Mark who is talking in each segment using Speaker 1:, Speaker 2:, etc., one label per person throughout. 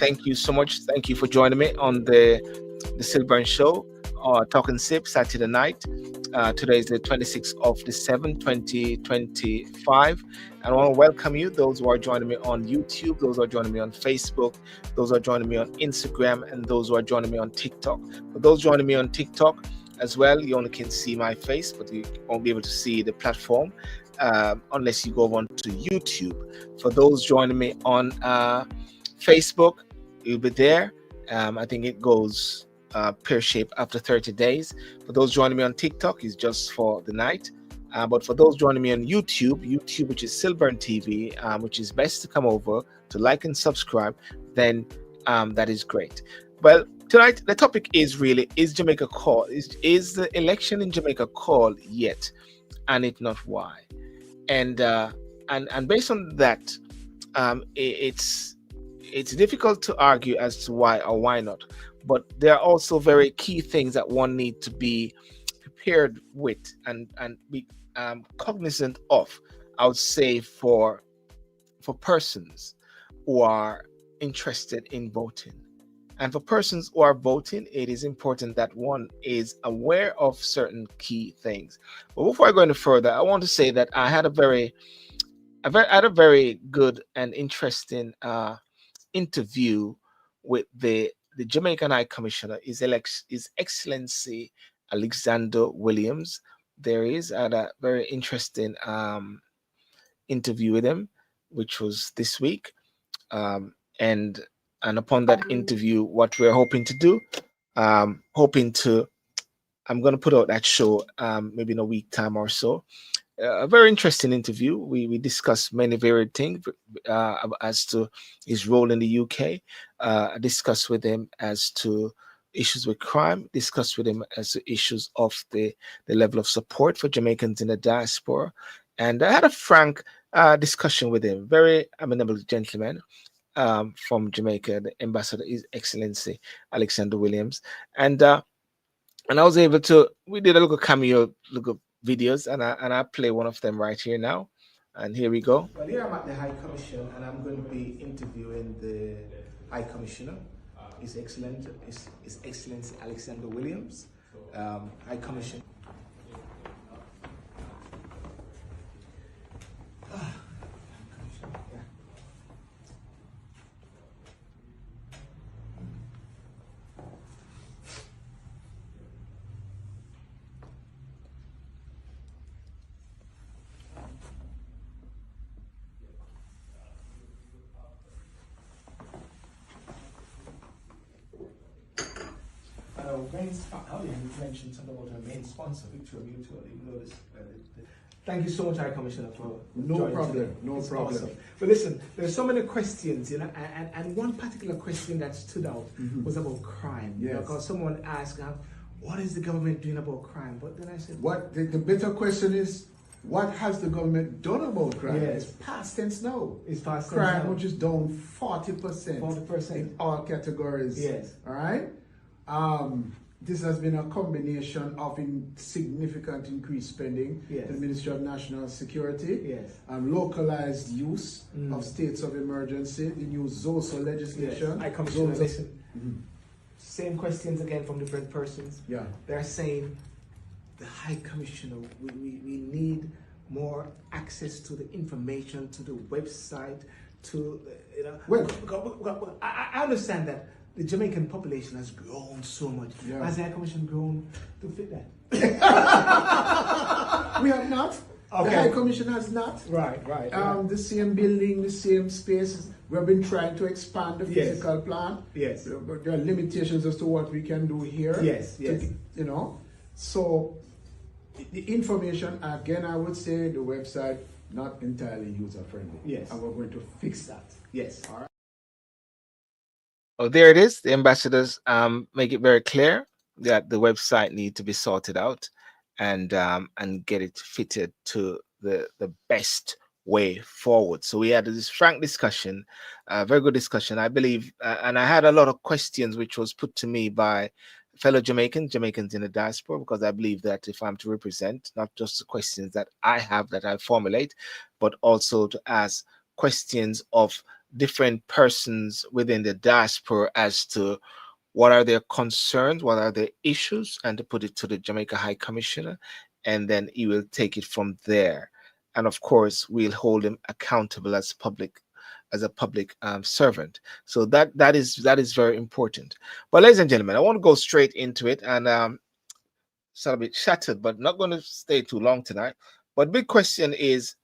Speaker 1: thank you so much. Thank you for joining me on the Silburn Show, Talking Sip, Saturday night. Today is the 26th of December, 2025. And I want to welcome you, those who are joining me on YouTube, those who are joining me on Facebook, those who are joining me on Instagram, and those who are joining me on TikTok. For those joining me on TikTok as well, you only can see my face, but you won't be able to see the platform unless you go on to YouTube. For those joining me on Facebook, you'll be there. I think it goes pear shape after 30 days. For those joining me on TikTok, it's just for the night. But for those joining me on YouTube, which is Silburn TV, which is best to come over to like and subscribe, then that is great. Well, tonight the topic is really, is Jamaica called? Is the election in Jamaica called yet? And if not, why? And based on that, it's difficult to argue as to why or why not. But there are also very key things that one needs to be prepared with and be cognizant of, I would say, for persons who are interested in voting. And for persons who are voting, it is important that one is aware of certain key things. But before I go any further, I want to say that I had a very good and interesting interview with the Jamaican High Commissioner, His Excellency Alexander Williams. There is had a very interesting interview with him, which was this week, and upon that interview, what we're hoping to do, I'm going to put out that show maybe in a week time or so. A very interesting interview. We discussed many varied things as to his role in the UK. I discussed with him as to issues with crime, discussed with him as to issues of the level of support for Jamaicans in the diaspora. And I had a frank discussion with him, very amenable gentleman from Jamaica, the Ambassador, His Excellency Alexander Williams. And I was able to, we did a little cameo, little videos, and I play one of them right here now. And here we go. Well, here I'm at the High Commission, and I'm going to be interviewing the High Commissioner, His Excellency Alexander Williams, High Commission. You mentioned something about our main sponsor, Victoria Mutual. You know this. Thank you so much, High Commissioner, for joining today. No problem. Awesome. But listen, there's so many questions, and one particular question that stood out was about crime.
Speaker 2: Yes.
Speaker 1: Because someone asked, what is the government doing about crime? But then I said,
Speaker 2: what the better question is, what has the government done about crime?
Speaker 1: Yes.
Speaker 2: It's past tense now.
Speaker 1: It's past tense
Speaker 2: crime,
Speaker 1: now.
Speaker 2: Which is down 40%.
Speaker 1: 40%
Speaker 2: in all categories.
Speaker 1: Yes.
Speaker 2: All right. This has been a combination of significant increased spending
Speaker 1: yes.
Speaker 2: to the Ministry of National Security,
Speaker 1: yes.
Speaker 2: Localized use of states of emergency, the new ZOSO legislation.
Speaker 1: Yes. I come to listen. Same questions again from different persons.
Speaker 2: Yeah.
Speaker 1: They're saying, the High Commissioner, we need more access to the information, to the website, to,
Speaker 2: Well,
Speaker 1: I understand that the Jamaican population has grown so much.
Speaker 2: Yeah.
Speaker 1: Has the High Commission grown to fit that?
Speaker 2: We have not.
Speaker 1: Okay.
Speaker 2: The High Commission has not.
Speaker 1: Right.
Speaker 2: The same building, the same space. We have been trying to expand the physical plant.
Speaker 1: Yes.
Speaker 2: But there are limitations as to what we can do here.
Speaker 1: Yes.
Speaker 2: So the information, again, I would say the website, not entirely user friendly.
Speaker 1: Yes.
Speaker 2: And we're going to fix that.
Speaker 1: Yes.
Speaker 2: All right.
Speaker 1: Oh, there it is. The ambassadors make it very clear that the website needs to be sorted out and get it fitted to the best way forward. So we had this frank discussion, very good discussion, I believe, and I had a lot of questions which was put to me by fellow Jamaicans in the diaspora, because I believe that if I'm to represent not just the questions that I have that I formulate, but also to ask questions of different persons within the diaspora as to what are their concerns, what are their issues, and to put it to the Jamaica High Commissioner, and then he will take it from there. And of course, we'll hold him accountable as a public servant. So that is very important. But ladies and gentlemen, I want to go straight into it, and sort of a bit shattered, but not going to stay too long tonight. But big question is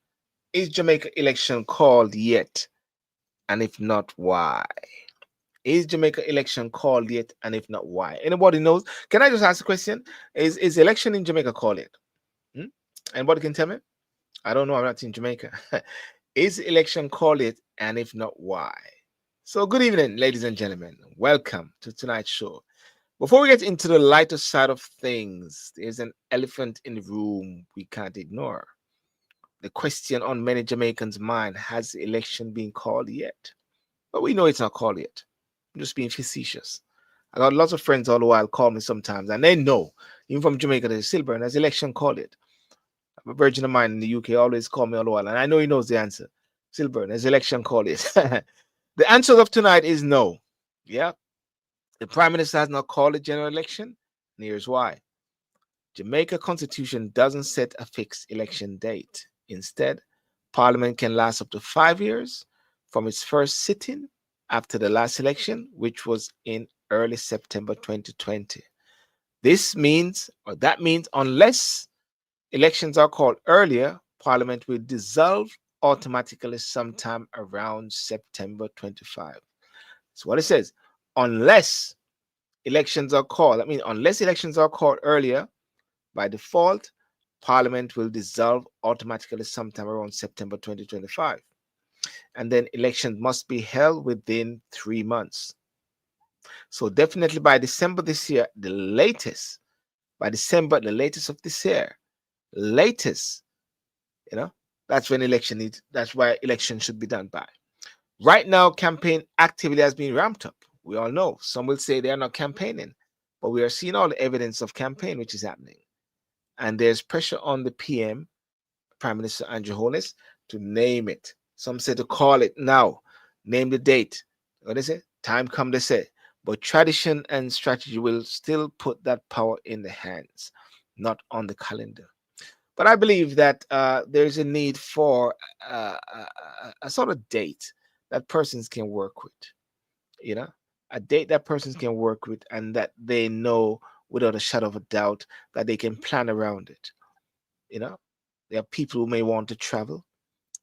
Speaker 1: Jamaica election called yet? And if not, why? Is Jamaica election called yet? And if not, why? Anybody knows? Can I just ask a question? Is election in Jamaica called yet? Hmm? Anybody can tell me? I don't know. I'm not in Jamaica. Is election called yet? And if not, why? So good evening, ladies and gentlemen. Welcome to tonight's show. Before we get into the lighter side of things, there's an elephant in the room we can't ignore. The question on many Jamaicans' mind: has the election been called yet? But we know it's not called yet. I'm just being facetious. I got lots of friends all the while call me sometimes, and they know, even from Jamaica, there's Silburn, has election called it. A virgin of mine in the UK always call me all the while, and I know he knows the answer. Silburn, has election called it? The answer of tonight is no. Yeah, the Prime Minister has not called a general election, and here's why. Jamaica Constitution doesn't set a fixed election date. Instead, Parliament can last up to 5 years from its first sitting after the last election, which was in early September 2020. This means, or that means, unless elections are called earlier, Parliament will dissolve automatically sometime around September 25. That's what it says. Unless elections are called, I mean, unless elections are called earlier, by default, Parliament will dissolve automatically sometime around September 2025. And then elections must be held within 3 months. So definitely by December this year, the latest, by December, the latest of this year, latest, you know, that's when that's why election should be done by. Right now, campaign activity has been ramped up. We all know. Some will say they are not campaigning, but we are seeing all the evidence of campaign which is happening. And there's pressure on the PM, Prime Minister Andrew Holness, to name it. Some say to call it now, name the date. What they say? Time come, they say. But tradition and strategy will still put that power in the hands, not on the calendar. But I believe that there's a need for a sort of date that persons can work with, you know, a date that persons can work with and that they know without a shadow of a doubt that they can plan around it. You know, there are people who may want to travel,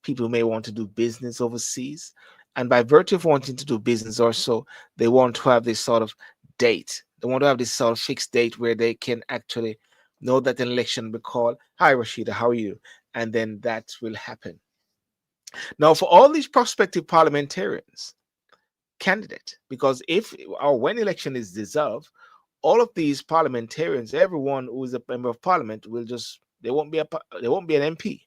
Speaker 1: people who may want to do business overseas, and by virtue of wanting to do business or so, they want to have this sort of date. They want to have this sort of fixed date where they can actually know that an election will be called. Hi, Rashida, how are you? And then that will happen. Now, for all these prospective parliamentarians, candidate, because if or when election is dissolved, all of these parliamentarians, everyone who is a member of parliament, will just they won't be an MP.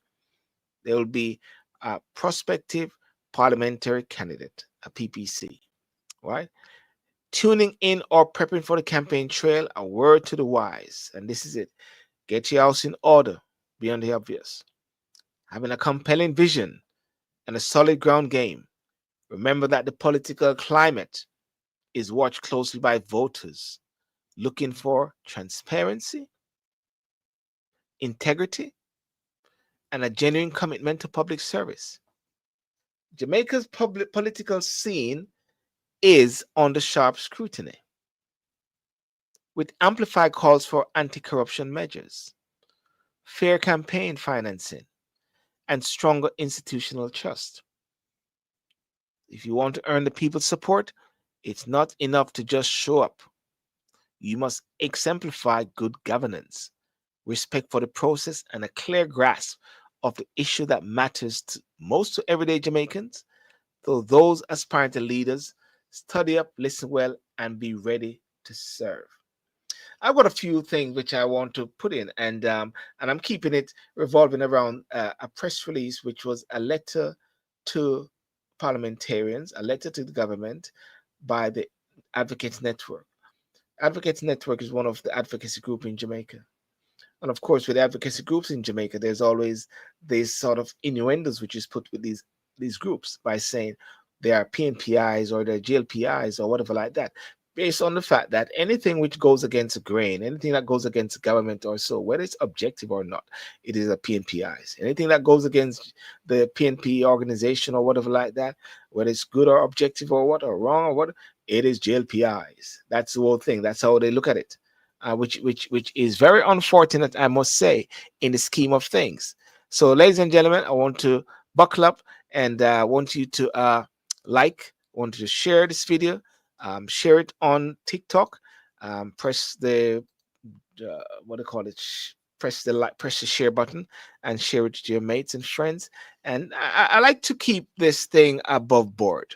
Speaker 1: They will be a prospective parliamentary candidate, a PPC, right? Tuning in or prepping for the campaign trail, a word to the wise, and this is it: get your house in order beyond the obvious. Having a compelling vision and a solid ground game. Remember that the political climate is watched closely by voters looking for transparency, integrity, and a genuine commitment to public service. Jamaica's public political scene is under sharp scrutiny, with amplified calls for anti corruption measures, fair campaign financing, and stronger institutional trust. If you want to earn the people's support, it's not enough to just show up. You must exemplify good governance, respect for the process, and a clear grasp of the issue that matters most to everyday Jamaicans. So, those aspiring to leaders, study up, listen well, and be ready to serve. I've got a few things which I want to put in, and I'm keeping it revolving around a press release, which was a letter to parliamentarians, a letter to the government by the Advocates Network. Advocates Network is one of the advocacy group in Jamaica. And of course, with advocacy groups in Jamaica, there's always these sort of innuendos which is put with these groups by saying, they are PNPIs or they're GLPIs or whatever like that, based on the fact that anything which goes against the grain, anything that goes against the government or so, whether it's objective or not, it is a PNPIs. Anything that goes against the PNP organization or whatever like that, whether it's good or objective or what or wrong or what, it is GLPIs. That's the whole thing. That's how they look at it, which is very unfortunate, I must say, in the scheme of things. So, ladies and gentlemen, I want to buckle up and want you to want to share this video, share it on TikTok, press the what do you call it? Press the like, press the share button, and share it to your mates and friends. And I like to keep this thing above board.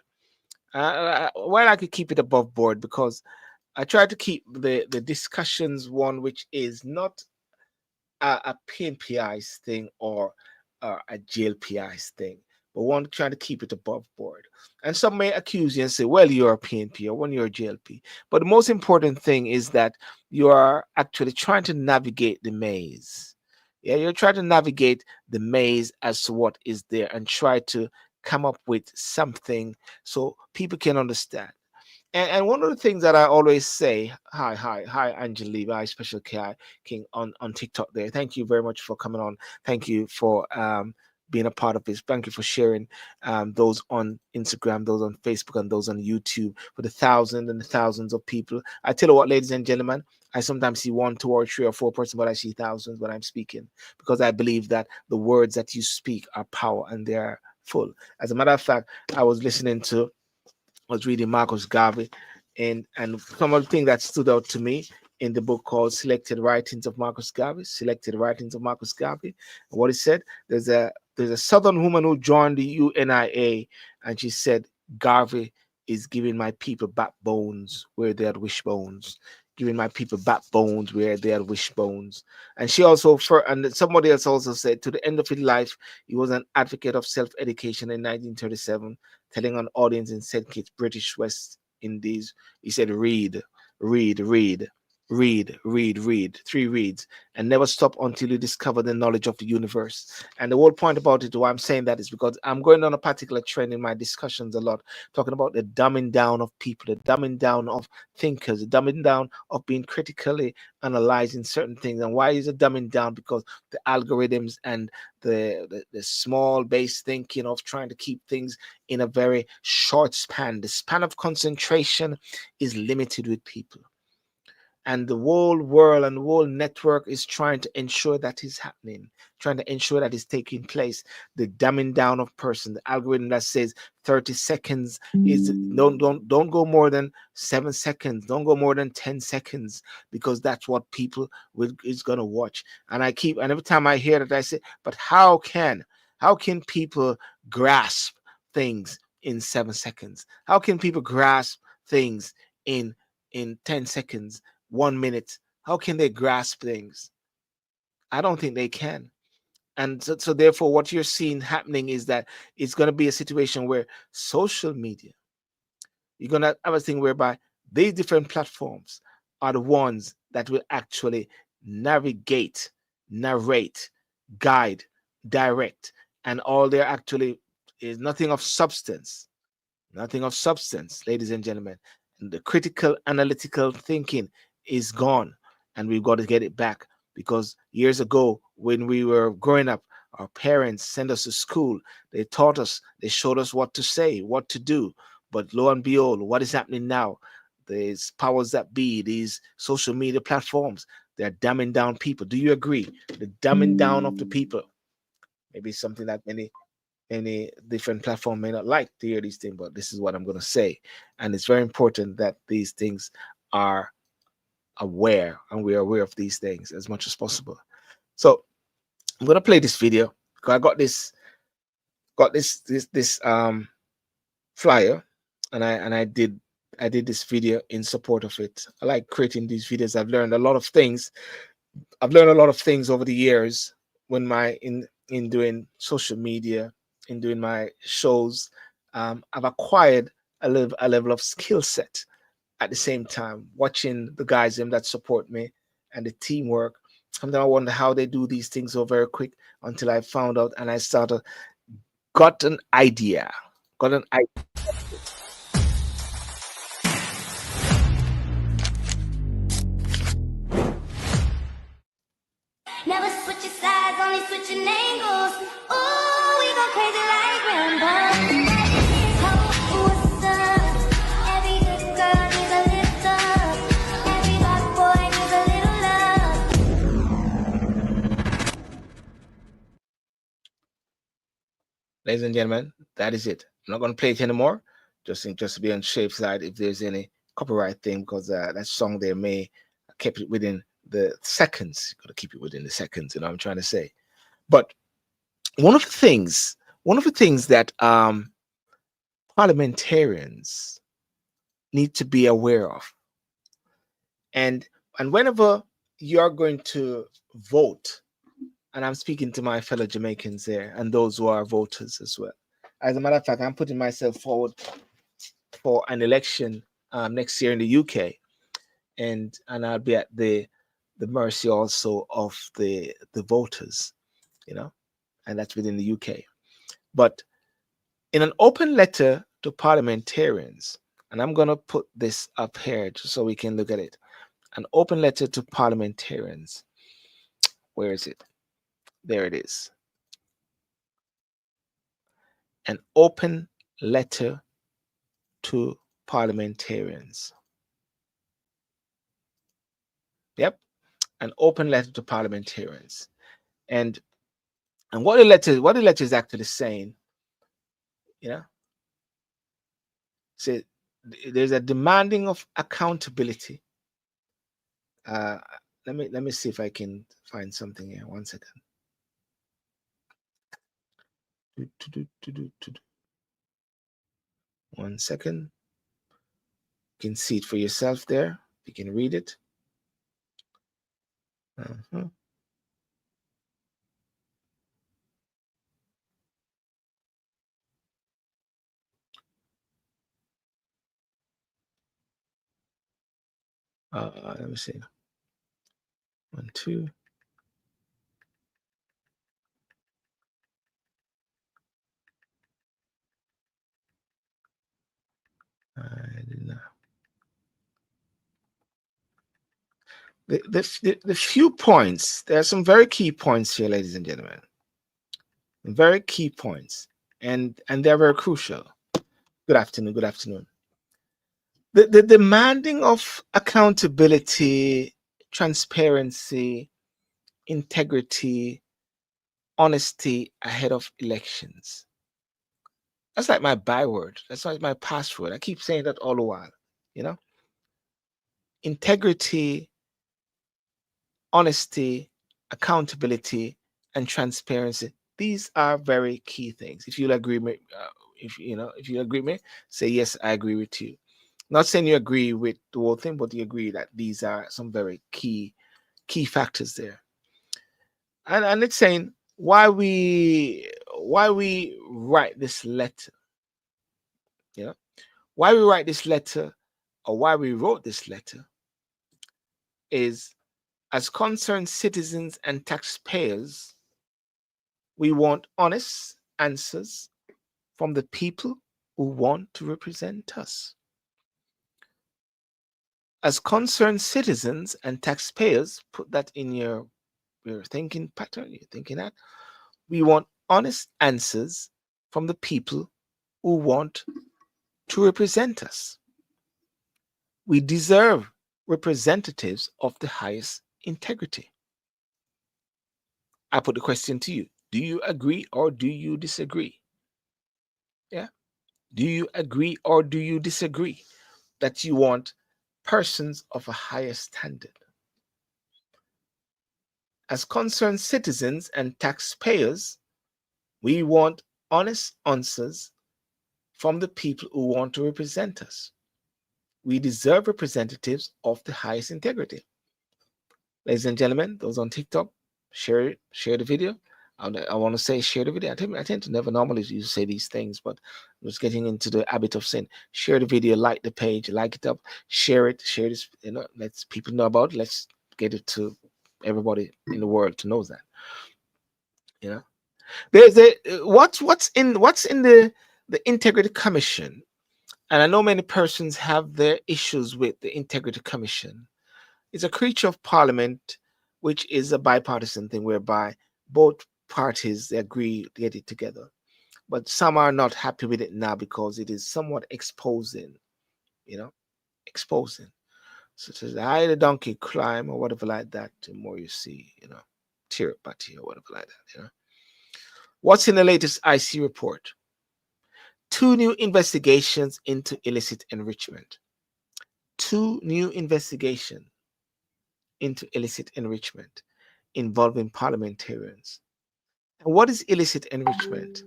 Speaker 1: Why I could keep it above board, because I try to keep the discussions one which is not a PNPI's thing or a GLPI's thing, but one trying to keep it above board. And some may accuse you and say, well, you're a PNP or when you're a GLP. But the most important thing is that you are actually trying to navigate the maze. Yeah, you're trying to navigate the maze as to what is there and try to come up with something so people can understand. And one of the things that I always say, hi, Angela, hi, Special King on TikTok there. Thank you very much for coming on. Thank you for being a part of this. Thank you for sharing those on Instagram, those on Facebook, and those on YouTube for the thousands and the thousands of people. I tell you what, ladies and gentlemen, I sometimes see one, two, or three, or four person, but I see thousands when I'm speaking, because I believe that the words that you speak are power and they are full. As a matter of fact, I was listening to was reading Marcus Garvey, and some of the things that stood out to me in the book called Selected Writings of Marcus Garvey, Selected Writings of Marcus Garvey. And what he said, there's a Southern woman who joined the UNIA, and she said, Garvey is giving my people backbones where they had wishbones. Giving my people backbones where they had wishbones. And she also, and somebody else also said, to the end of his life, he was an advocate of self education in 1937, telling an audience in St. Kitts, British West Indies. He said, read, read, read, read, read, read, three reads, and never stop until you discover the knowledge of the universe. And the whole point about it, why I'm saying that, is because I'm going on a particular trend in my discussions a lot, talking about the dumbing down of people, the dumbing down of thinkers, the dumbing down of being critically analyzing certain things. And why is it dumbing down? Because the algorithms and the small base thinking of trying to keep things in a very short span. The span of concentration is limited with people. And the whole world and the whole network is trying to ensure that is happening, trying to ensure that is taking place. The dumbing down of person, the algorithm that says 30 seconds is don't go more than 7 seconds, don't go more than 10 seconds, because that's what people is gonna watch. And every time I hear that, I say, but how can people grasp things in 7 seconds? How can people grasp things in 10 seconds, 1 minute? How can they grasp things? I don't think they can. And so therefore, what you're seeing happening is that it's going to be a situation where social media, you're going to have a thing whereby these different platforms are the ones that will actually navigate, narrate, guide, direct, and all there actually is nothing of substance. Nothing of substance, ladies and gentlemen. And the critical analytical thinking is gone, and we've got to get it back, because years ago, when we were growing up, our parents sent us to school. They taught us, they showed us what to say, what to do. But lo and behold, what is happening now? These powers that be, these social media platforms, they're dumbing down people. Do you agree? The dumbing down of the people. Maybe something that any different platform may not like to hear these things, but this is what I'm going to say. And it's very important that these things are aware, and we are aware of these things as much as possible. So I'm going to play this video, because I got this flyer, and I did this video in support of it. I like creating these videos. I've learned a lot of things. I've learned a lot of things over the years when in doing social media, in doing my shows. I've acquired a level of skill set. At the same time, watching the guys that support me and the teamwork, sometimes I wonder how they do these things so very quick, until I found out, and I started got an idea. Got an idea.
Speaker 3: Never switching sides, only switching angles. Ooh, we go crazy like Rambo. Oh, what's up? Every good girl needs a lift up. Every bad boy needs a little love.
Speaker 1: Ladies and gentlemen, that is it. I'm not going to play it anymore, just to be on safe side if there's any copyright thing, because that song there may keep it within the seconds. Got to keep it within the seconds. You know what I'm trying to say. But one of the things that parliamentarians need to be aware of, and whenever you're going to vote, and I'm speaking to my fellow Jamaicans there and those who are voters as well. As a matter of fact, I'm putting myself forward for an election next year in the UK, and I'll be at the mercy also of the voters, you know, and that's within the UK. But in an open letter to parliamentarians, and I'm going to put this up here just so we can look at it. An open letter to parliamentarians. Where is it? There it is. An open letter to parliamentarians. Yep, an open letter to parliamentarians. And what the letter is actually saying, you know, say there's a demanding of accountability. Uh, let me see if I can find something here. 1 second. One second. You can see it for yourself there. You can read it. Uh-huh. Let me see. 1, 2. I did not. The few points. There are some very key points here, ladies and gentlemen. Very key points, and they're very crucial. Good afternoon. Good afternoon. The demanding of accountability, transparency, integrity, honesty ahead of elections. That's like my byword. That's like my password. I keep saying that all the while. You know, integrity, honesty, accountability, and transparency. These are very key things. If you'll agree with me, if you agree with me, say yes, I agree with you. Not saying you agree with the whole thing, but you agree that these are some very key factors there. And it's saying why we write this letter. You know, why we write this letter, or why we wrote this letter, is as concerned citizens and taxpayers, we want honest answers from the people who want to represent us. As concerned citizens and taxpayers, put that in your thinking pattern, you're thinking that we want honest answers from the people who want to represent us. We deserve representatives of the highest integrity. I put the question to you. Do you agree or do you disagree? Yeah. Do you agree or do you disagree that you want persons of a higher standard? As concerned citizens and taxpayers, we want honest answers from the people who want to represent us. We deserve representatives of the highest integrity. Ladies and gentlemen, those on TikTok, share the video. I want to say share the video. I tend to never normally use say these things, but I'm just getting into the habit of saying share the video, like the page, like it up, share this, let people know about it. Let's get it to everybody in the world to know that. There's what's in the integrity commission And I know many persons have their issues with the Integrity Commission. It's a creature of parliament, which is a bipartisan thing whereby both parties agree to get it together. But some are not happy with it now because it is somewhat exposing, you know, exposing. Such as the higher the donkey climb or whatever like that, the more you see, tear up by tear or whatever like that. What's in the latest IC report? 2 new investigations into illicit enrichment. 2 new investigations into illicit enrichment involving parliamentarians. And what is illicit enrichment?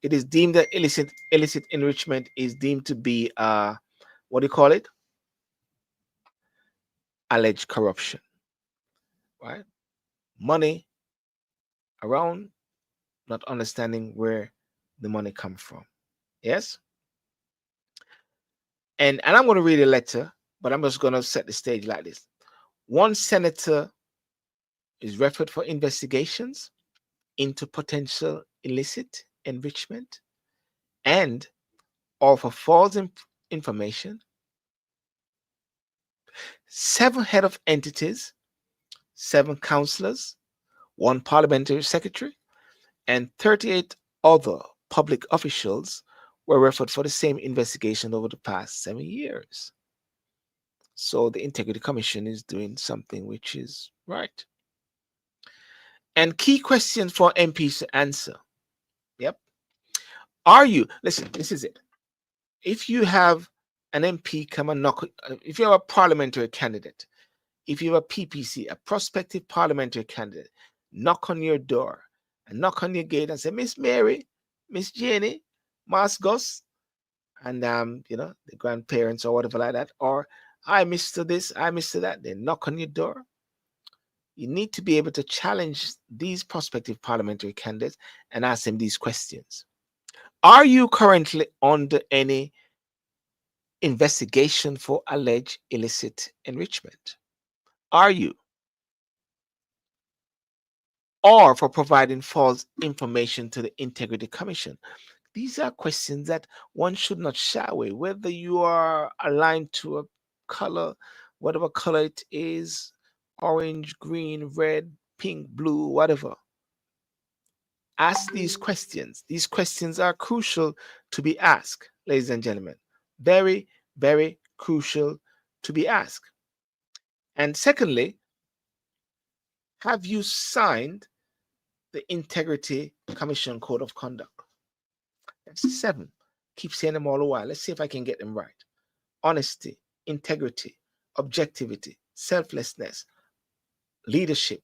Speaker 1: It is deemed that illicit enrichment is deemed to be what do you call it? Alleged corruption, right? Money around, not understanding where the money comes from. Yes? And I'm going to read a letter, but I'm just going to set the stage like this. One senator is referred for investigations into potential illicit enrichment and or for false information. 7 head of entities, 7 councillors, 1 parliamentary secretary, and 38 other public officials were referred for the same investigation over the past 7 years. So the Integrity Commission is doing something which is right. And key questions for MPs to answer. Yep. Are you, listen, this is it. If you have an MP come and knock, if you have a parliamentary candidate, if you have a PPC, a prospective parliamentary candidate, knock on your door and knock on your gate and say, Miss Mary, Miss Jenny, Mas Gus, and the grandparents or whatever like that, or I Mr. This, I Mr. That, they knock on your door. You need to be able to challenge these prospective parliamentary candidates and ask them these questions. Are you currently under any investigation for alleged illicit enrichment? Are you? Or for providing false information to the Integrity Commission? These are questions that one should not shy away, whether you are aligned to a color, whatever color it is, orange, green, red, pink, blue, whatever. Ask these questions. These questions are crucial to be asked, ladies and gentlemen. Very, very crucial to be asked. And secondly, have you signed the Integrity Commission Code of Conduct? That's 7. Keep saying them all a while. Let's see if I can get them right. Honesty, integrity, objectivity, selflessness, leadership,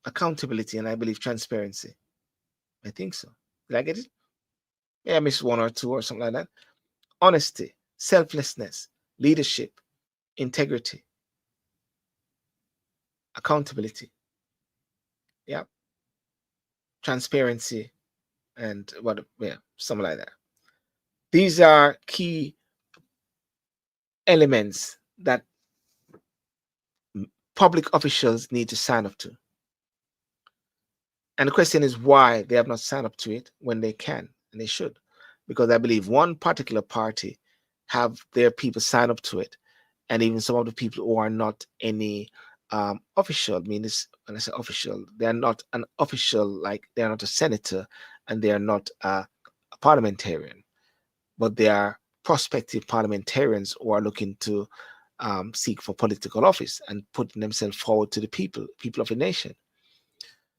Speaker 1: accountability, and I believe transparency. I think so. Did I get it? Yeah, I missed 1 or 2 or something like that. Honesty, selflessness, leadership, integrity, accountability. Yeah. Transparency and something like that. These are key elements that public officials need to sign up to. And the question is why they have not signed up to it when they can, and they should. Because I believe one particular party have their people sign up to it, and even some of the people who are not any official, I mean, when I say official, they are not an official, like they are not a senator, and they are not a parliamentarian, but they are prospective parliamentarians who are looking to seek for political office and putting themselves forward to the people of a nation.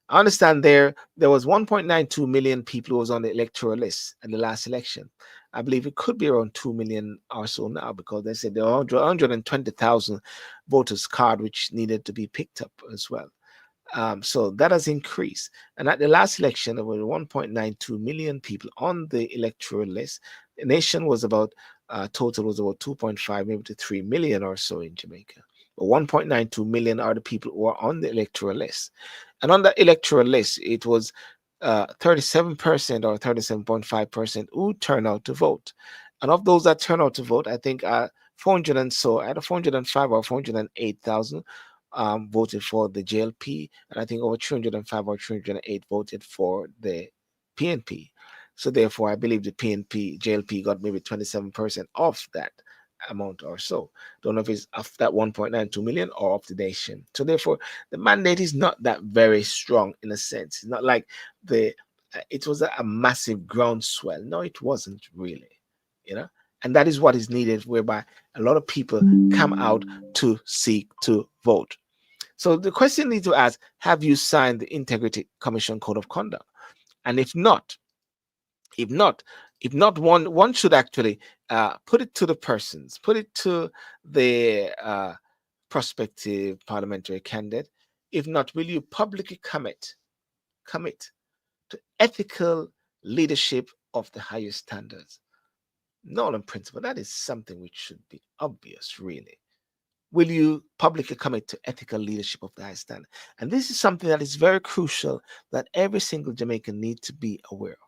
Speaker 1: I understand there was 1.92 million people who was on the electoral list at the last election. I believe it could be around 2 million or so now, because they said there are 120,000 voters card which needed to be picked up as well. So that has increased. And at the last election, there were 1.92 million people on the electoral list. The nation was about, total was about 2.5, maybe to 3 million or so in Jamaica. But 1.92 million are the people who are on the electoral list. And on the electoral list, it was 37% or 37.5% who turn out to vote. And of those that turn out to vote, I think 405 or 408,000 voted for the JLP, and I think over 305 or 308 voted for the PNP. So therefore, I believe the PNP, JLP got maybe 27% off that amount or so. Don't know if it's of that 1.92 million or of the nation. So therefore, the mandate is not that very strong in a sense. It's not like the it was a massive groundswell. No, it wasn't really, you know. And that is what is needed, whereby a lot of people come out to seek to vote. So the question you need to ask: have you signed the Integrity Commission Code of Conduct? And if not, if not, if not, one should actually put it to the persons, put it to the prospective parliamentary candidate. If not, will you publicly commit to ethical leadership of the highest standards? Nolan principle. That is something which should be obvious, really. Will you publicly commit to ethical leadership of the highest standard? And this is something that is very crucial that every single Jamaican need to be aware of.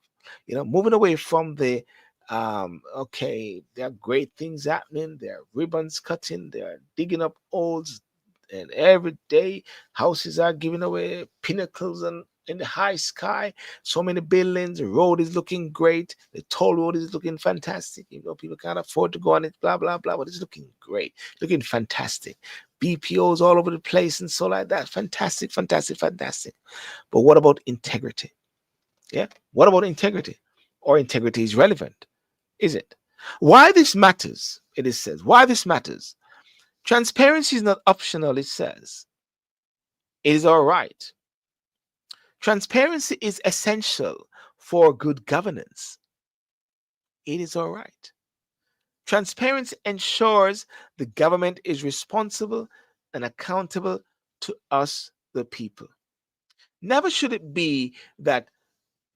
Speaker 1: You know, moving away from the okay, there are great things happening, there are ribbons cutting, there are digging up holes, and every day houses are giving away pinnacles and in the high sky, so many buildings, the road is looking great, the toll road is looking fantastic. You know, people can't afford to go on it, blah blah blah, but it's looking great, looking fantastic. BPOs all over the place and so like that. Fantastic, fantastic, fantastic. But what about integrity? Yeah. What about integrity? Or integrity is relevant? Is it? Why this matters, it is says. Why this matters? Transparency is not optional, it says. It is all right. Transparency is essential for good governance. It is all right. Transparency ensures the government is responsible and accountable to us, the people. Never should it be that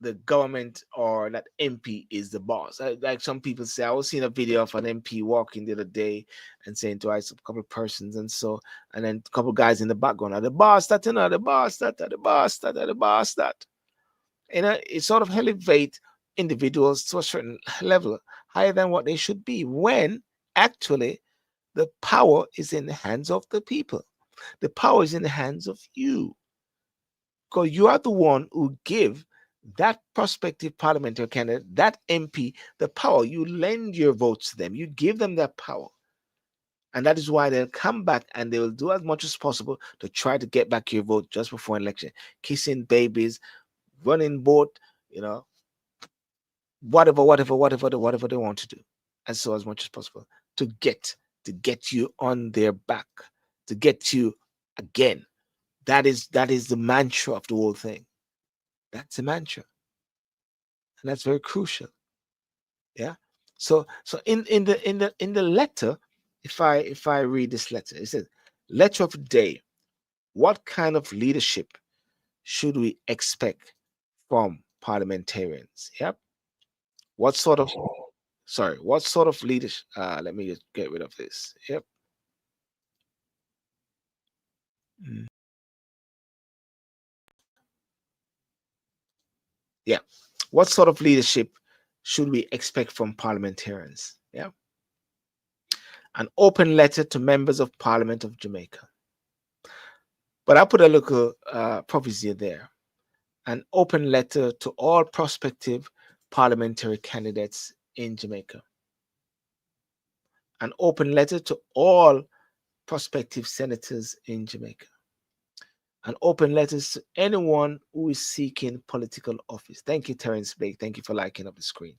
Speaker 1: the government or that MP is the boss. Like some people say, I was seeing a video of an MP walking the other day and saying to us a couple of persons and so, and then a couple of guys in the background, are the boss that, you know, the boss that, the boss that, the boss that. You know, it sort of elevate individuals to a certain level higher than what they should be when actually the power is in the hands of the people. The power is in the hands of you, because you are the one who give that prospective parliamentary candidate, that MP, the power. You lend your votes to them. You give them that power. And that is why they'll come back and they will do as much as possible to try to get back your vote just before an election. Kissing babies, running boat, you know, whatever they want to do. And so as much as possible to get you on their back, to get you again. That is the mantra of the whole thing. That's the mantra. And that's very crucial. Yeah. So in the letter, if I read this letter, it says, letter of the day, what kind of leadership should we expect from parliamentarians? Yep. What sort of what sort of leadership? Let me just get rid of this. Yep. Mm. Yeah. What sort of leadership should we expect from parliamentarians? Yeah. An open letter to members of Parliament of Jamaica. But I put a little prophecy there. An open letter to all prospective parliamentary candidates in Jamaica. An open letter to all prospective senators in Jamaica. An open letter to anyone who is seeking political office. Thank you, Terence Blake. Thank you for liking up the screen.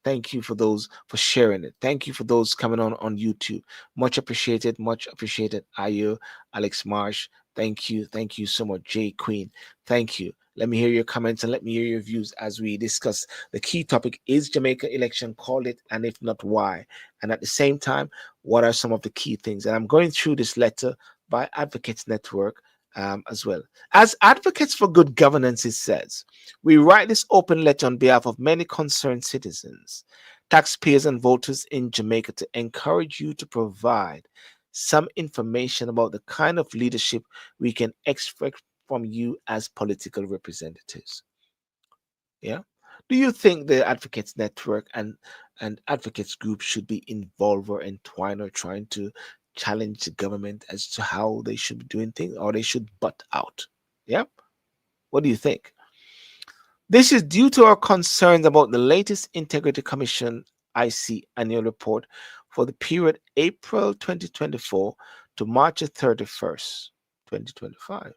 Speaker 1: Thank you for those for sharing it. Thank you for those coming on YouTube. Much appreciated. Much appreciated. Ayu, Alex Marsh. Thank you so much. Jay Queen. Thank you. Let me hear your comments and let me hear your views as we discuss. The key topic is Jamaica election. Call it, and if not, why? And at the same time, what are some of the key things? And I'm going through this letter by Advocates Network as well. As advocates for good governance, it says, we write this open letter on behalf of many concerned citizens, taxpayers, and voters in Jamaica to encourage you to provide some information about the kind of leadership we can expect from you as political representatives. Yeah. Do you think the Advocates Network and advocates group should be involved or entwined or trying to challenge the government as to how they should be doing things, or they should butt out? Yeah. What do you think? This is due to our concerns about the latest Integrity Commission IC annual report for the period April 2024 to March 31st, 2025.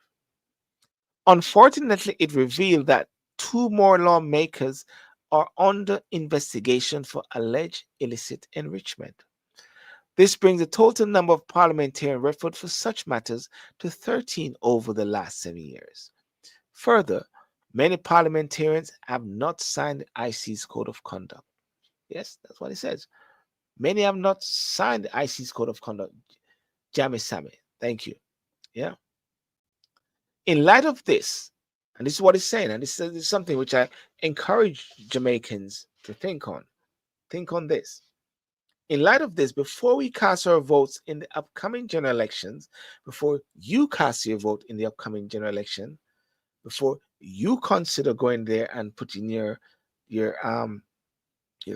Speaker 1: Unfortunately, it revealed that two more lawmakers are under investigation for alleged illicit enrichment. This brings the total number of parliamentarians referred for such matters to 13 over the last 7 years. Further, many parliamentarians have not signed the IC's Code of Conduct. Yes, that's what it says. Many have not signed the IC's Code of Conduct. Jamie Sammy, thank you. Yeah. In light of this, and this is what it's saying, and this is something which I encourage Jamaicans to think on. Think on this. In light of this, before we cast our votes in the upcoming general elections, before you cast your vote in the upcoming general election, before you consider going there and putting your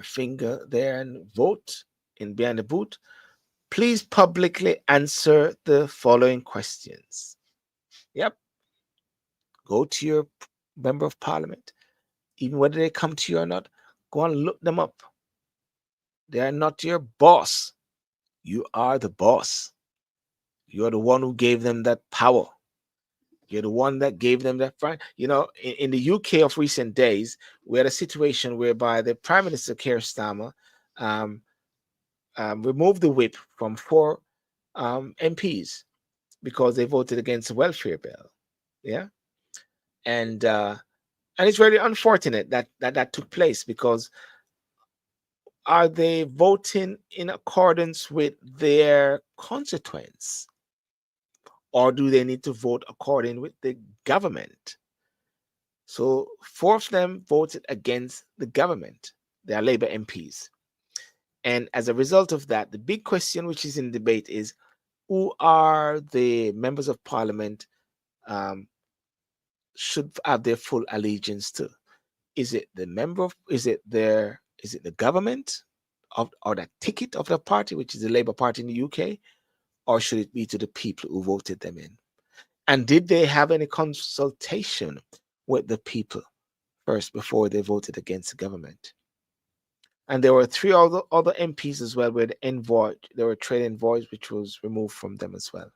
Speaker 1: finger there and vote in behind the booth, please publicly answer the following questions. Yep. Go to your member of parliament, even whether they come to you or not, go and look them up. They are not your boss. You are the boss. You're the one who gave them that power. You're the one that gave them that right. You know, in the UK of recent days, we had a situation whereby the Prime Minister Keir Starmer um, removed the whip from four MPs because they voted against the welfare bill. Yeah, and it's very unfortunate that took place, because are they voting in accordance with their constituents, or do they need to vote according with the government? So four of them voted against the government. They are Labour MPs. And as a result of that, the big question which is in debate is, who are the members of parliament should have their full allegiance to? Is it the member of, is it the government of, or the ticket of the party, which is the Labour Party in the UK, or should it be to the people who voted them in? And did they have any consultation with the people first before they voted against the government? And there were three other MPs as well, where the envoy, there were trade envoys, which was removed from them as well.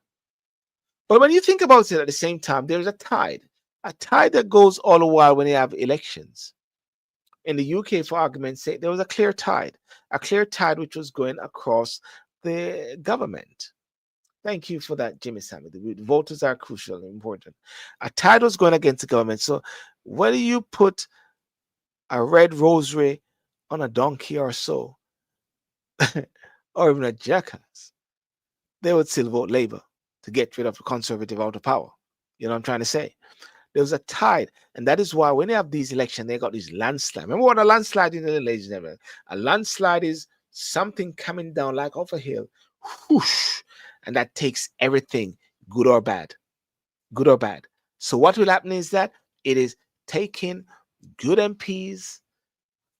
Speaker 1: But when you think about it, at the same time, there's a tide that goes all the while when you have elections. In the UK, for argument's sake, there was a clear tide which was going across the government. Thank you for that, Jimmy Sammy. The voters are crucial and important. A tide was going against the government. So whether you put a red rosary on a donkey or so, or even a jackass, they would still vote Labour to get rid of the Conservative out of power. You know what I'm trying to say? There was a tide, and that is why when they have these elections, they got these landslides. Remember what a landslide is, ladies and gentlemen? A landslide is something coming down like off a hill, whoosh, and that takes everything, good or bad. Good or bad. So what will happen is that it is taking good MPs,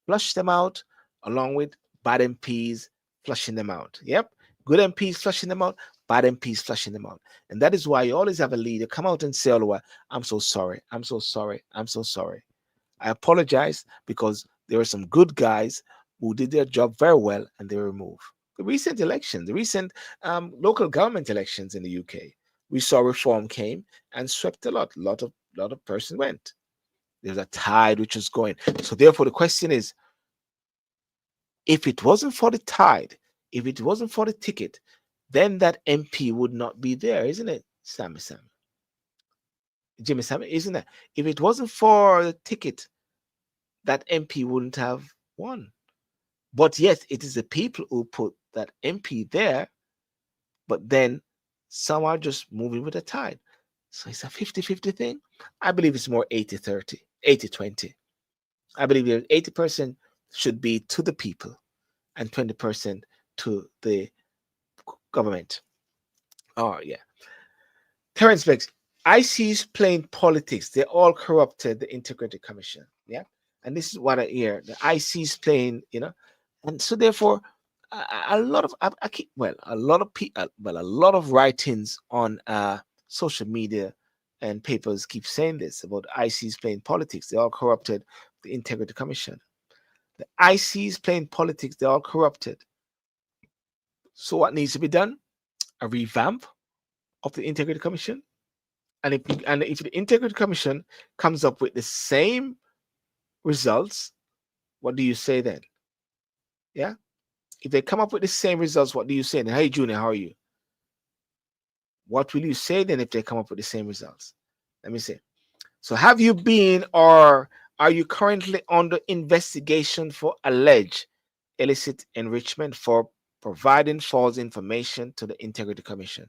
Speaker 1: flush them out, along with bad MPs, flushing them out. Yep. Good MPs flushing them out, bad MPs flushing them out. And that is why you always have a leader come out and say, oh, I'm so sorry. I'm so sorry. I'm so sorry. I apologize, because there were some good guys who did their job very well and they were removed. The recent elections, the recent local government elections in the UK, we saw reform came and swept a lot of person went. There's a tide which is going. So therefore, the question is, if it wasn't for the tide, if it wasn't for the ticket, then that MP would not be there, isn't it, Sammy Sam? Jimmy Sammy, isn't it? If it wasn't for the ticket, that MP wouldn't have won. But yet, it is the people who put that MP there, but then some are just moving with the tide. So it's a 50-50 thing. I believe it's more 80-30, 80-20. I believe 80% should be to the people and 20% to the government. Oh, yeah. Terence Beggs, IC's playing politics. They all corrupted the Integrity Commission. Yeah. And this is what I hear. The IC's playing, and so therefore, a lot of a lot of writings on social media and papers keep saying this about ICs playing politics. They all corrupted the Integrity Commission. The ICs playing politics, they all corrupted. So what needs to be done? A revamp of the Integrity Commission. And if the Integrity Commission comes up with the same results, what do you say then? Yeah. If they come up with the same results, what do you say then? Hey, Junior, how are you? What will you say then if they come up with the same results? Let me see. So, have you been or are you currently under investigation for alleged illicit enrichment for providing false information to the Integrity Commission?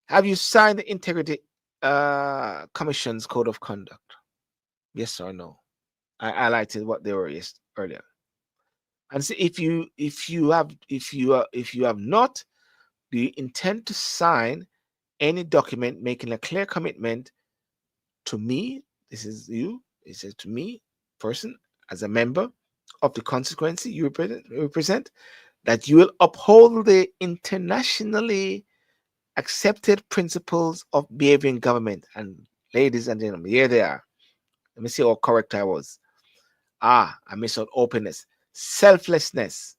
Speaker 1: Have you signed the Integrity Commission's Code of Conduct? Yes or no? I highlighted what they were earlier. And see if you have not, do you intend to sign any document making a clear commitment to me? This is you. It says to me, person, as a member of the constituency you represent, that you will uphold the internationally accepted principles of behavior in government. And ladies and gentlemen, here they are. Let me see how correct I was. I missed out openness, selflessness,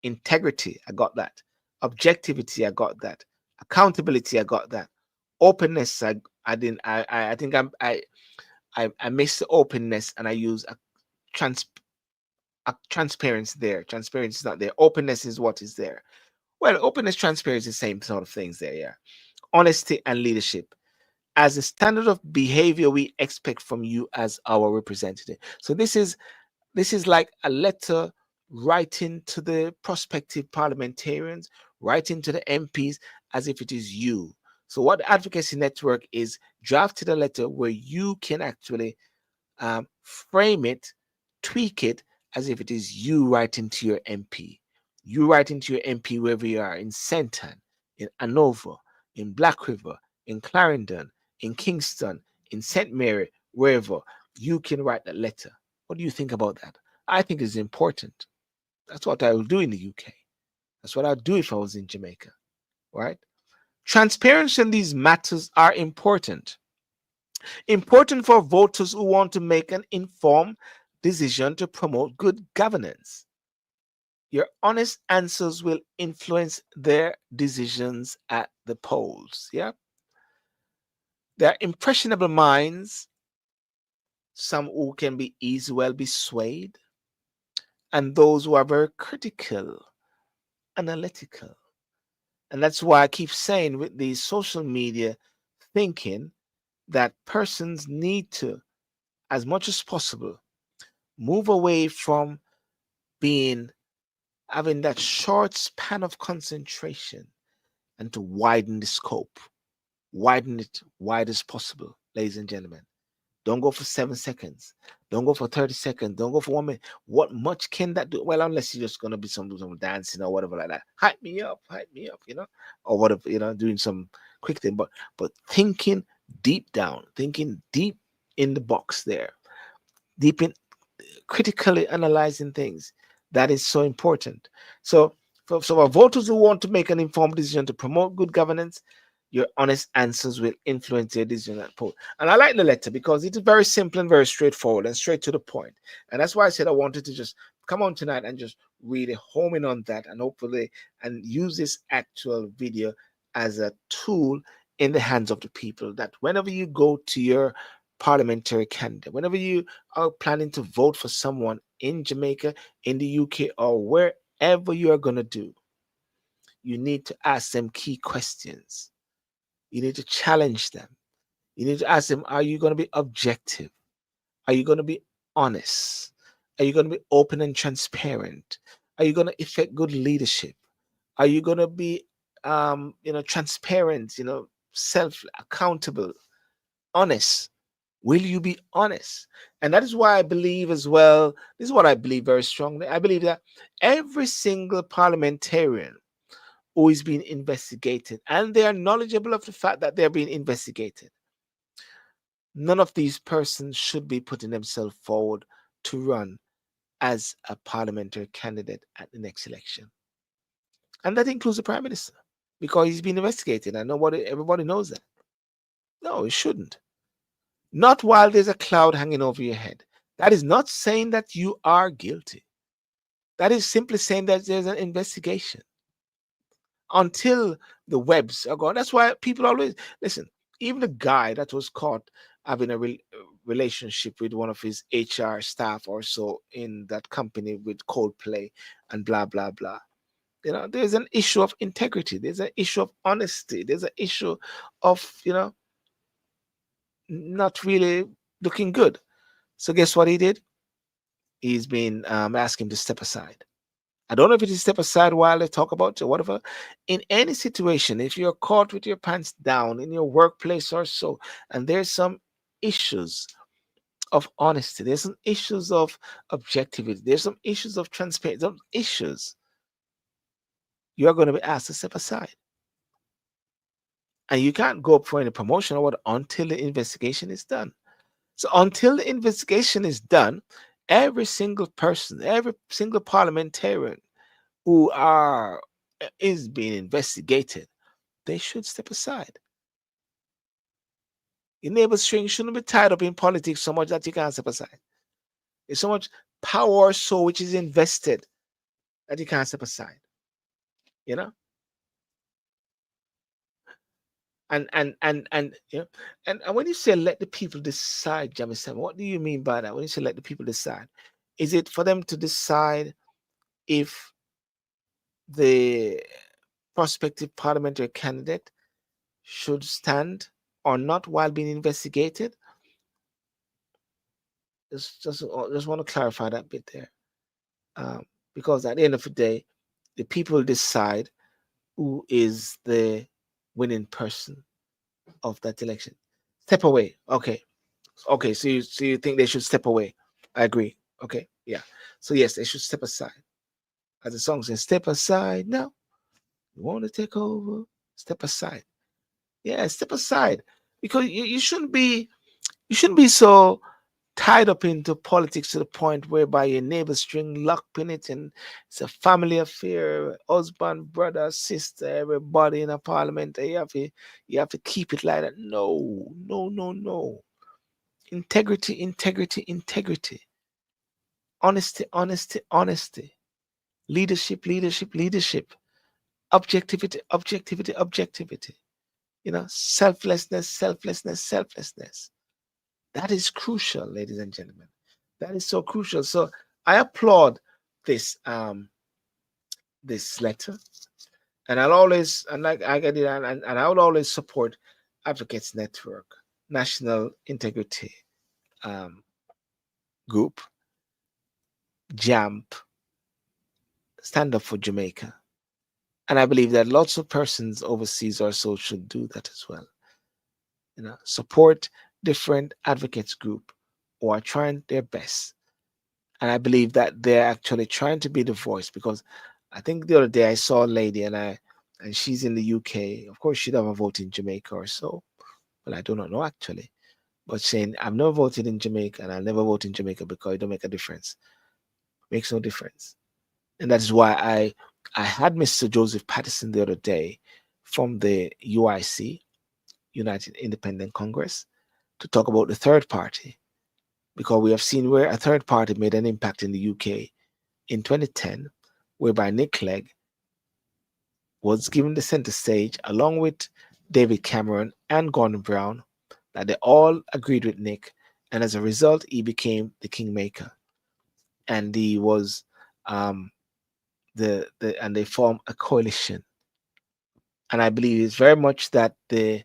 Speaker 1: integrity. I got that. Objectivity. I got that. Accountability. I got that. Openness. I didn't. I think I missed the openness and I use trans transparency there. Transparency is not there. Openness is what is there. Well, openness, transparency, same sort of things there. Yeah. Honesty and leadership as a standard of behavior we expect from you as our representative. So this is like a letter writing to the prospective parliamentarians, writing to the MPs as if it is you. So what the Advocacy Network is drafted a letter where you can actually frame it, tweak it as if it is you writing to your MP. You writing to your MP wherever you are, in Senton, in Hanover, in Black River, in Clarendon, in Kingston, in St. Mary, wherever, you can write that letter. What do you think about that? I think it's important. That's what I will do in the UK. That's what I'd do if I was in Jamaica, right? Transparency in these matters are important. Important for voters who want to make an informed decision to promote good governance. Your honest answers will influence their decisions at the polls. Yeah. There are impressionable minds, some who can be easily swayed, and those who are very critical, analytical. And that's why I keep saying with the social media thinking that persons need to, as much as possible, move away from being having that short span of concentration and to widen the scope, widen it wide as possible, ladies and gentlemen. Don't go for 7 seconds. Don't go for 30 seconds. Don't go for 1 minute. What much can that do? Well, unless you're just gonna be some dancing or whatever like that. Hype me up, or whatever, doing some quick thing. But thinking deep down, thinking deep in the box there, deep in critically analyzing things. That is so important. So for our voters who want to make an informed decision to promote good governance, your honest answers will influence their decision at poll. And I like the letter because it is very simple and very straightforward and straight to the point. And that's why I said I wanted to just come on tonight and just really home in on that and hopefully and use this actual video as a tool in the hands of the people, that whenever you go to your parliamentary candidate, whenever you are planning to vote for someone in Jamaica, in the UK, or wherever you are going to do, you need to ask them key questions. You need to challenge them. You need to ask them, are you going to be objective? Are you going to be honest? Are you going to be open and transparent? Are you going to effect good leadership? Are you going to be transparent, self accountable, honest? Will you be honest? And that is why I believe as well, this is what I believe very strongly. I believe that every single parliamentarian who is being investigated, and they are knowledgeable of the fact that they're being investigated, none of these persons should be putting themselves forward to run as a parliamentary candidate at the next election. And that includes the Prime Minister, because he's been investigated. I know everybody knows that. No, it shouldn't. Not while there's a cloud hanging over your head. That is not saying that you are guilty. That is simply saying that there's an investigation until the webs are gone. That's why people always listen. Even the guy that was caught having a relationship with one of his HR staff or so in that company with Coldplay and blah blah blah. There's an issue of integrity. There's an issue of honesty. There's an issue of not really looking good. So guess what he did? He's been asked him to step aside. I don't know if it is step aside while they talk about it or whatever. In any situation, if you're caught with your pants down in your workplace or so, and there's some issues of honesty, there's some issues of objectivity, there's some issues of transparency, some issues, you are going to be asked to step aside. And you can't go up for any promotion or what until the investigation is done. So until the investigation is done, every single person, every single parliamentarian who is being investigated, they should step aside. Your neighbor's string shouldn't be tied up in politics so much that you can't step aside. There's so much power or so which is invested that you can't step aside. You know? And when you say let the people decide, Jamison, what do you mean by that? When you say let the people decide, is it for them to decide if the prospective parliamentary candidate should stand or not while being investigated? Just want to clarify that bit there, because at the end of the day, the people decide who is the winning person of that election. Step away. Okay. So you think they should step away? I agree. Okay, yeah. So yes, they should step aside. As the song says, "Step aside now. You want to take over? Step aside." Yeah, step aside because you shouldn't be so tied up into politics to the point whereby your neighbors string locked in it and it's a family affair, husband, brother, sister, everybody in a parliament. You have to keep it like that. No, no, no, no. Integrity, integrity, integrity. Honesty, honesty, honesty. Leadership, leadership, leadership. Objectivity, objectivity, objectivity. Selflessness, selflessness, selflessness. That is crucial, ladies and gentlemen. That is so crucial. So I applaud this letter, and I'll always and like I get it, and I will always support Advocates Network, National Integrity Group, JAMP, Stand Up for Jamaica, and I believe that lots of persons overseas also should do that as well. Support different advocates group who are trying their best. And I believe that they're actually trying to be the voice, because I think the other day I saw a lady and she's in the UK. Of course, she'd have a vote in Jamaica or so. Well, I do not know actually. But saying, I've never voted in Jamaica and I'll never vote in Jamaica because it don't make a difference. Makes no difference. And that is why I had Mr. Joseph Patterson the other day from the UIC, United Independent Congress, to talk about the third party, because we have seen where a third party made an impact in the UK in 2010, whereby Nick Clegg was given the center stage along with David Cameron and Gordon Brown, that they all agreed with Nick, and as a result, he became the kingmaker, and he was and they formed a coalition. And I believe it's very much that the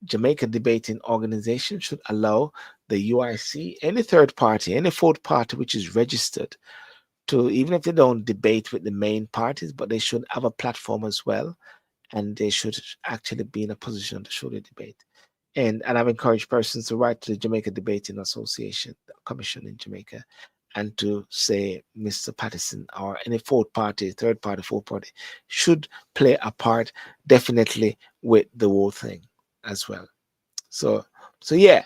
Speaker 1: Jamaica Debating Organization should allow the UIC, any third party, any fourth party which is registered, to, even if they don't debate with the main parties, but they should have a platform as well, and they should actually be in a position to show the debate. And I've encouraged persons to write to the Jamaica Debating Association, the commission in Jamaica, and to say Mr. Patterson or any fourth party, third party, fourth party should play a part definitely with the whole thing as well. So yeah.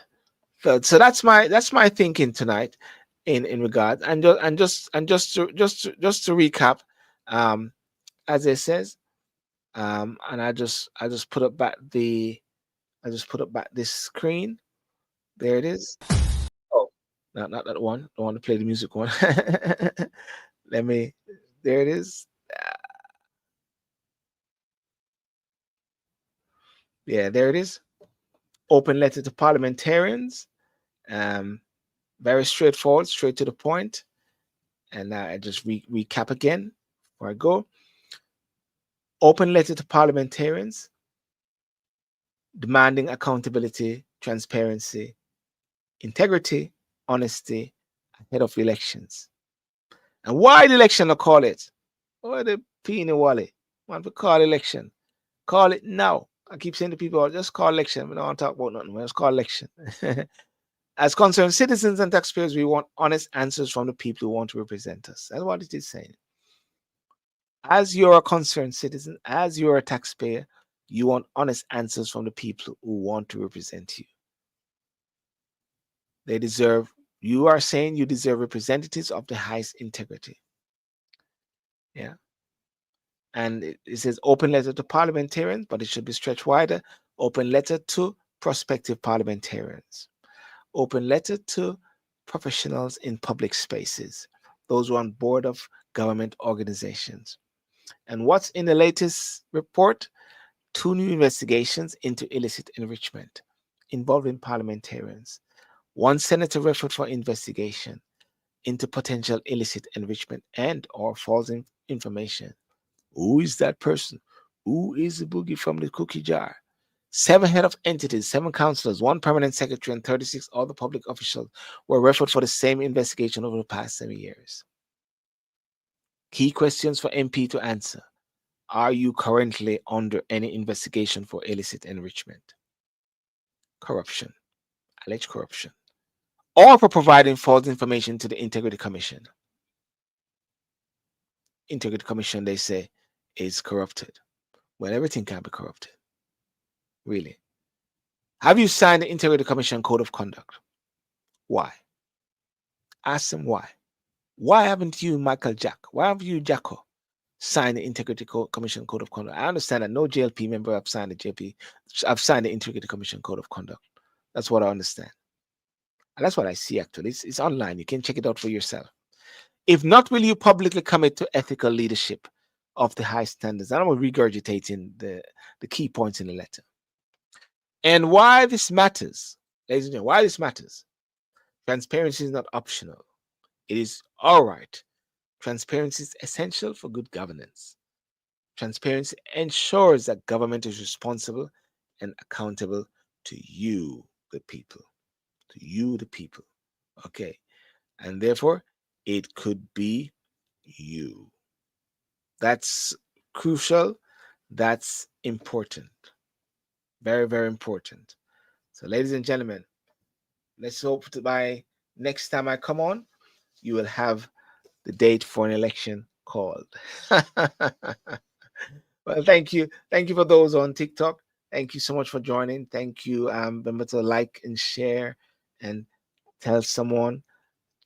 Speaker 1: So that's my thinking tonight in regard, and just to recap, as it says, and I just put up back the I just put up back this screen. There it is. Oh, not that one. Don't want to play the music one. Let me. There it is. Yeah, there it is. Open letter to parliamentarians. Um, very straightforward, straight to the point. And now I just recap again before I go. Open letter to parliamentarians demanding accountability, transparency, integrity, honesty ahead of elections. And why the election I call it? Why the peony wally? Want to call election? Call it now. I keep saying to people, "Oh, just call election. We don't want to talk about nothing. We just call election." As concerned citizens and taxpayers, we want honest answers from the people who want to represent us. That's what it is saying. As you're a concerned citizen, as you're a taxpayer, you want honest answers from the people who want to represent you. They deserve, you are saying you deserve representatives of the highest integrity. Yeah. And it says open letter to parliamentarians, but it should be stretched wider. Open letter to prospective parliamentarians. Open letter to professionals in public spaces, those who are on board of government organizations. And what's in the latest report? 2 new investigations into illicit enrichment involving parliamentarians. One senator referred for investigation into potential illicit enrichment and or false information. Who is that person? Who is the boogie from the cookie jar? 7 head of entities, 7 councillors, 1 permanent secretary, and 36 other public officials were referred for the same investigation over the past 7 years. Key questions for MP to answer. Are you currently under any investigation for illicit enrichment, corruption, alleged corruption, or for providing false information to the Integrity Commission? Integrity Commission, they say, is corrupted. Well, everything can be corrupted. Really. Have you signed the Integrity Commission Code of Conduct? Why? Ask them why. Why haven't you, Michael Jack? Why have you, Jacko, signed the Integrity Commission Code of Conduct? I understand that no JLP member have signed the I've signed the Integrity Commission Code of Conduct. That's what I understand. And that's what I see actually. It's online. You can check it out for yourself. If not, will you publicly commit to ethical leadership of the high standards? And I'm regurgitating the key points in the letter. And why this matters, ladies and gentlemen, why this matters. Transparency is not optional. It is all right. Transparency is essential for good governance. Transparency ensures that government is responsible and accountable to you, the people. To you, the people. Okay. And therefore, it could be you. That's crucial. That's important. Very, very important. So, ladies and gentlemen, let's hope that by next time I come on, you will have the date for an election called. Well, thank you. Thank you for those on TikTok. Thank you so much for joining. Thank you. Remember to like and share and tell someone.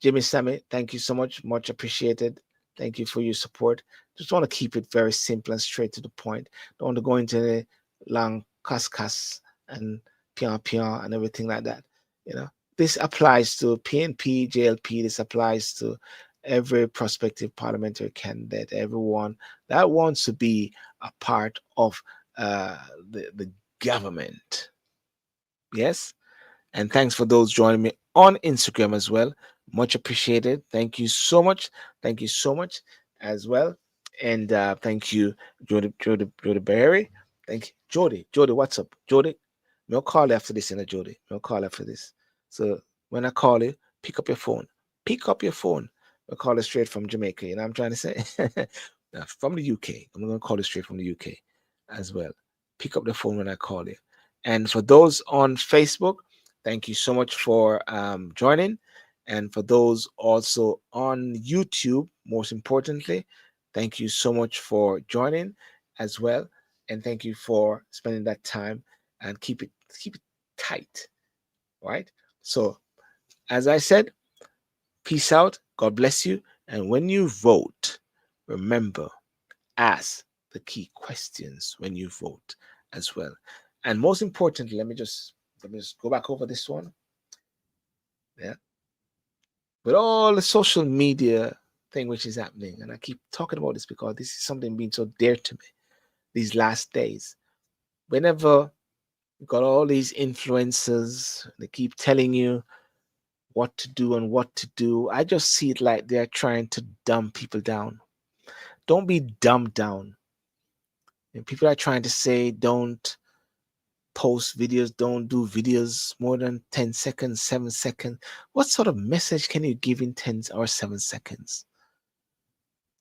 Speaker 1: Jimmy Sammy, thank you so much. Much appreciated. Thank you for your support. Just want to keep it very simple and straight to the point. Don't want to go into the long cuss and pion and everything like that. You know, this applies to PNP, JLP. This applies to every prospective parliamentary candidate, everyone that wants to be a part of the government. Yes. And thanks for those joining me on Instagram as well. Much appreciated. Thank you so much. Thank you so much as well. And thank you, Jody Berry. Thank you, Jody, what's up? Jody, no call after this, Jody. No call after this. So when I call you, pick up your phone. Pick up your phone. I'll call it straight from Jamaica. You know what I'm trying to say? Now, from the UK. I'm going to call it straight from the UK as well. Pick up the phone when I call you. And for those on Facebook, thank you so much for joining. And for those also on YouTube, most importantly, thank you so much for joining as well. And thank you for spending that time and keep it tight. Right? So, as I said, peace out. God bless you. And when you vote, remember, ask the key questions when you vote as well. And most importantly, let me just go back over this one. Yeah. With all the social media thing which is happening, and I keep talking about this because this is something being so dear to me these last days. Whenever you got all these influencers, they keep telling you what to do and what to do. I just see it like they're trying to dumb people down. Don't be dumbed down. And people are trying to say don't post videos, don't do videos more than 10 seconds, 7 seconds. What sort of message can you give in 10 or 7 seconds?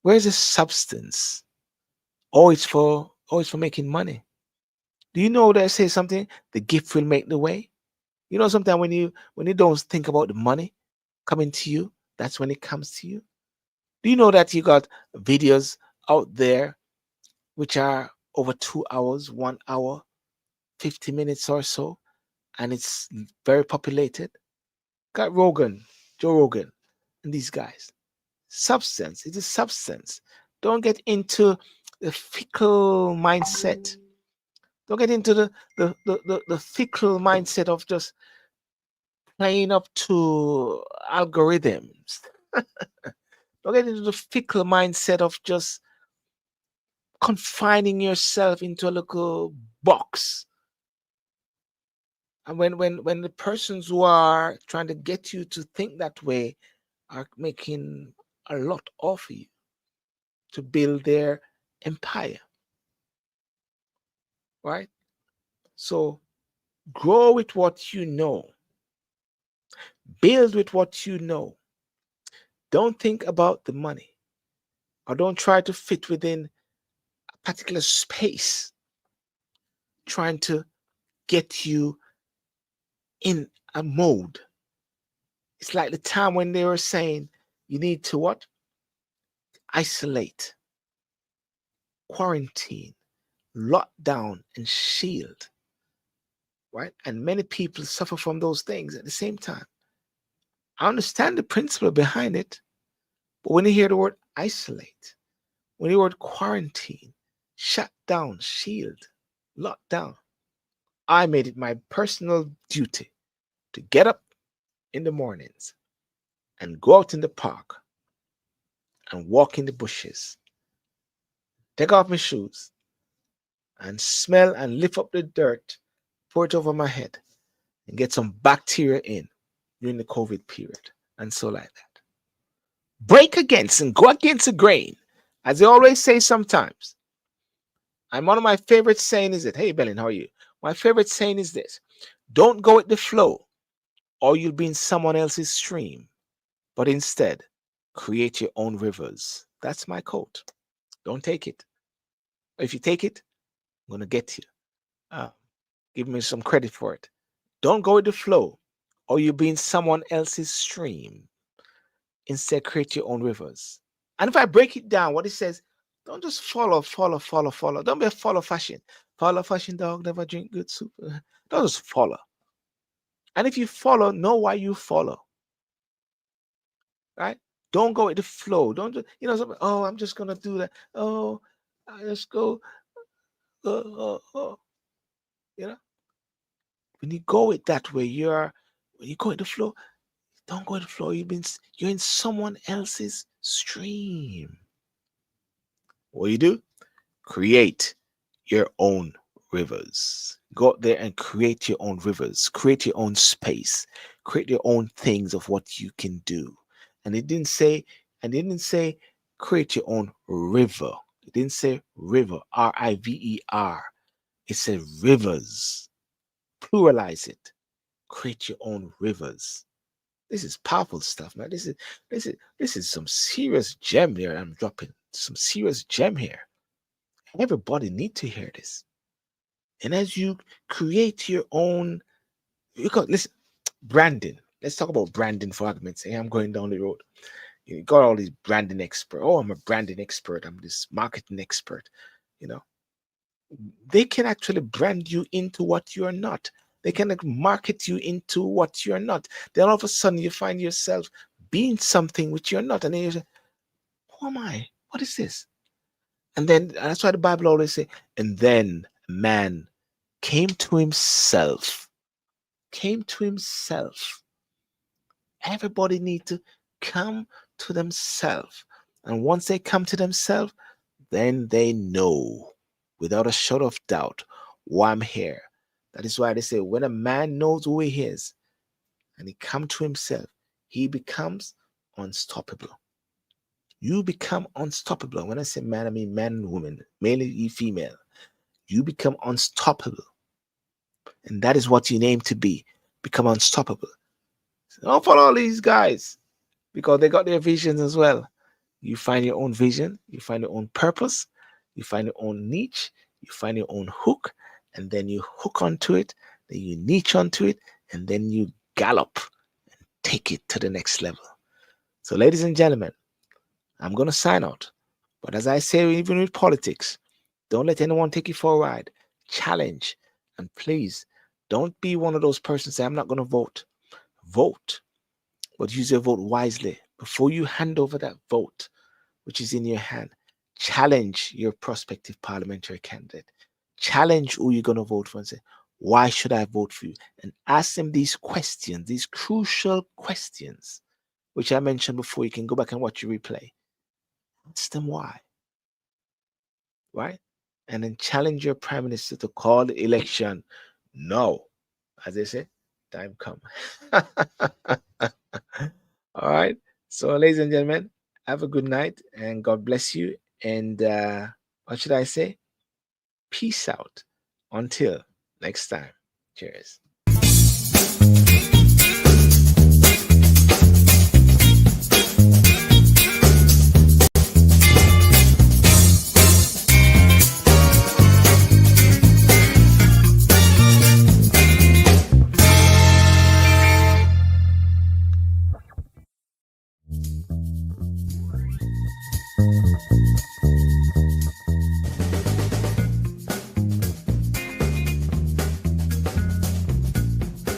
Speaker 1: Where's the substance? Oh, it's for making money. Do you know that I say something? The gift will make the way. You know, sometimes when you don't think about the money coming to you, that's when it comes to you. Do you know that you got videos out there which are over 2 hours, 1 hour, 50 minutes or so, and it's very populated? Got Rogan, Joe Rogan, and these guys. Substance. It is substance. Don't get into the fickle mindset. Don't get into the fickle mindset of just playing up to algorithms. Don't get into the fickle mindset of just confining yourself into a little box. And when the persons who are trying to get you to think that way are making a lot of you to build their empire, right? So grow with what you know, build with what you know. Don't think about the money, or don't try to fit within a particular space trying to get you in a mode. It's like the time when they were saying you need to what? Isolate, quarantine, lock down, and shield, right? And many people suffer from those things at the same time. I understand the principle behind it, but when you hear the word isolate, when you hear the word quarantine, shut down, shield, lock down, I made it my personal duty to get up in the mornings and go out in the park and walk in the bushes, take off my shoes and smell and lift up the dirt, pour it over my head and get some bacteria in during the COVID period. And so like that. Break against and go against the grain. As they always say sometimes. And one of my favorite saying is that, hey Belen, how are you? My favorite saying is this: don't go with the flow, or you'll be in someone else's stream, but instead create your own rivers. That's my quote. Don't take it. If you take it, I'm gonna get you. Give me some credit for it. Don't go with the flow, or you'll be in someone else's stream. Instead, create your own rivers. And if I break it down, what it says, don't just follow, follow, follow, follow. Don't be a follow fashion. Follow fashion dog, never drink good soup. Don't just follow. And if you follow, know why you follow. Right? Don't go with the flow. Don't just, oh, I'm just gonna do that. Oh, I just go. Oh. You know, when you go it that way, when you go with the flow, don't go with the flow. You're in someone else's stream. What you do? Create your own rivers. Go out there and create your own rivers. Create your own space. Create your own things of what you can do. And it didn't say create your own river. It didn't say river, River. It said rivers. Pluralize it. Create your own rivers. This is powerful stuff, man. This is some serious gem here. I'm dropping some serious gem here. Everybody need to hear this. And as you create your own, listen, branding. Let's talk about branding for argument's sake. I'm going down the road. You got all these branding experts. Oh, I'm a branding expert. I'm this marketing expert. You know, they can actually brand you into what you're not. They can market you into what you're not. Then all of a sudden you find yourself being something which you're not. And then you say, who am I? What is this? And then that's why the Bible always say, and then man came to himself. Came to himself. Everybody need to come to themselves. And once they come to themselves, then they know without a shadow of doubt why I'm here. That is why they say when a man knows who he is and he come to himself, he becomes unstoppable. You become unstoppable. When I say man, I mean man and woman, male and female. You become unstoppable. And that is what you aim to be. Become unstoppable. So don't follow all these guys because they got their visions as well. You find your own vision, you find your own purpose, you find your own niche, you find your own hook, and then you hook onto it, then you niche onto it, and then you gallop and take it to the next level. So, ladies and gentlemen, I'm going to sign out. But as I say, even with politics, don't let anyone take you for a ride. Challenge. And please, don't be one of those persons say, I'm not going to vote. Vote, but use your vote wisely. Before you hand over that vote, which is in your hand, challenge your prospective parliamentary candidate. Challenge who you're going to vote for and say, why should I vote for you? And ask them these questions, these crucial questions, which I mentioned before. You can go back and watch your replay. Ask them why, right? And then challenge your prime minister to call the election. No, as they say, time come. All right. So, ladies and gentlemen, have a good night and God bless you. And what should I say? Peace out. Until next time. Cheers.